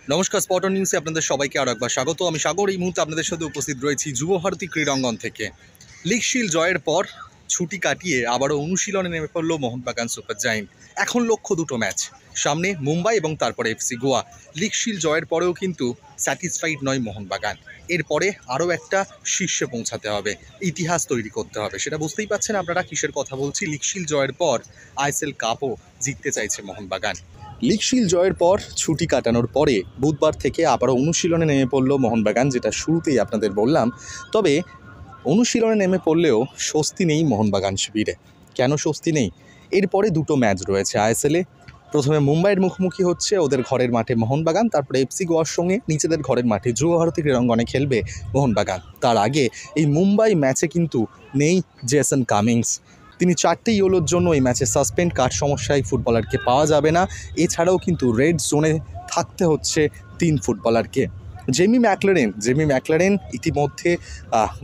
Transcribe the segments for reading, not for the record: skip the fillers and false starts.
নমস্কার, স্পটন নিউজে আপনাদের সবাইকে আরও একবার স্বাগত। আমি সাগর। এই মুহূর্তে আপনাদের সাথে উপস্থিত রয়েছি যুবভারতী ক্রীড়াঙ্গন থেকে। লিগ শিল্ড জয়ের পর ছুটি কাটিয়ে আবারও অনুশীলনে নেমে পড়ল মোহনবাগান সুপার জায়েন্ট। এখন লক্ষ্য দুটো ম্যাচ, সামনে মুম্বাই এবং তারপরে এফসি গোয়া। লিগ শিল্ড জয়ের পরেও কিন্তু স্যাটিসফাইড নয় মোহনবাগান। এরপরে আরও একটা শীর্ষে পৌঁছাতে হবে, ইতিহাস তৈরি করতে হবে। সেটা বুঝতেই পারছেন আপনারা কিসের কথা বলছি। লিগ শিল্ড জয়ের পর আইএসএল কাপও জিততে চাইছে মোহনবাগান। লিগ শিল্ড জয়ের পর ছুটি কাটানোর পরে বুধবার থেকে আবারও অনুশীলনে নেমে পড়ল মোহনবাগান, যেটা শুরুতেই আপনাদের বললাম। তবে অনুশীলনে নেমে পড়লেও স্বস্তি নেই মোহনবাগান শিবিরে। কেন স্বস্তি নেই? এরপরে দুটো ম্যাচ রয়েছে আইএসএলে। প্রথমে মুম্বাইয়ের মুখোমুখি হচ্ছে ওদের ঘরের মাঠে মোহনবাগান, তারপরে এফসি গোয়ার সঙ্গে নিজেদের ঘরের মাঠে যুবভারতী ক্রীড়াঙ্গনে খেলবে মোহনবাগান। তার আগে এই মুম্বাই ম্যাচে কিন্তু নেই জেসন কামিংস। তিনি 4টে ইয়েলোর জন্য এই ম্যাচে সাসপেন্ড। কার সমস্যায় ফুটবলারকে পাওয়া যাবে না। এছাড়াও কিন্তু রেড জোনে থাকতে হচ্ছে 3 ফুটবলারকে। জেমি ম্যাকলারেন ইতিমধ্যে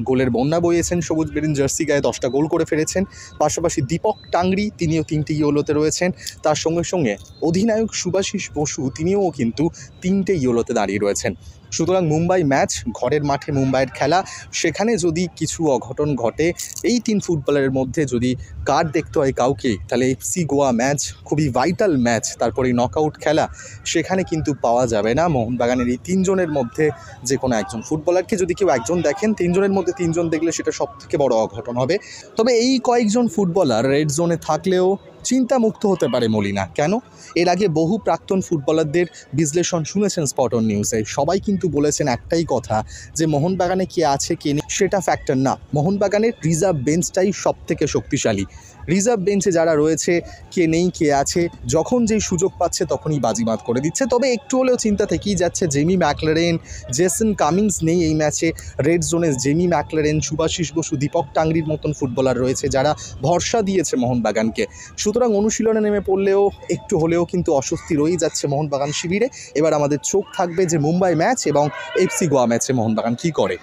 গোলের বন্যা বইয়েছেন। সবুজ বেরিন জার্সি গায়ে 10টা গোল করে ফেলেছেন। পাশাপাশি দীপক টাংরি, তিনিও 3টে ইয়েলোতে রয়েছেন। তার সঙ্গে সঙ্গে অধিনায়ক সুভাশিস বসু, তিনিও কিন্তু 3টে ইয়েলোতে দাঁড়িয়ে রয়েছেন। সুতরাং মুম্বাই ম্যাচ, ঘরের মাঠে মুম্বাইয়ের খেলা, সেখানে যদি কিছু অঘটন ঘটে, এই 3 ফুটবলারের মধ্যে যদি কার্ড দেখতে হয় কাউকে, তাহলে এফসি গোয়া ম্যাচ খুবই ভাইটাল ম্যাচ। তারপরে নকআউট খেলা, সেখানে কিন্তু পাওয়া যাবে না মোহনবাগানের এই 3 জনের মধ্যে যে কোনো একজন ফুটবলারকে। যদি কেউ একজন দেখেন, 3 জনের মধ্যে 3 জন দেখলে সেটা সবথেকে বড় অঘটন হবে। তবে এই কয়েকজন ফুটবলার রেড জোনে থাকলেও চিন্তামুক্ত হতে পারে মলিনা। কেন? এর আগে বহু প্রাক্তন ফুটবলারদের বিশ্লেষণ শুনেছেন স্পটন নিউজে। সবাই কিন্তু বলেছেন একটাই কথা, যে মোহনবাগানে কে আছে কে নেই সেটা ফ্যাক্টর না, মোহনবাগানের রিজার্ভ বেঞ্চটাই সবথেকে শক্তিশালী। রিজার্ভ বেঞ্চে যারা রয়েছে, কে নেই কে আছে, যখন যেই সুযোগ পাচ্ছে তখনই বাজিমাত করে দিচ্ছে। তবে একটু হলেও চিন্তা থেকেই যাচ্ছে। জেমি ম্যাকলারেন, জেসন কামিংস নেই এই ম্যাচে। রেড জোনে জেমি ম্যাকলারেন, সুভাশিস বসু, দীপক টাংরির মতন ফুটবলার রয়েছে যারা ভরসা দিয়েছে মোহনবাগানকে। সুতরাং অনুশীলনে নেমে পড়লেও একটু হলেও কিন্তু অস্বস্তি রয়েই যাচ্ছে মোহনবাগান শিবিরে। এবার আমাদের চোখ থাকবে যে মুম্বাই ম্যাচ এবং এফসি গোয়া ম্যাচে মোহনবাগান কী করে।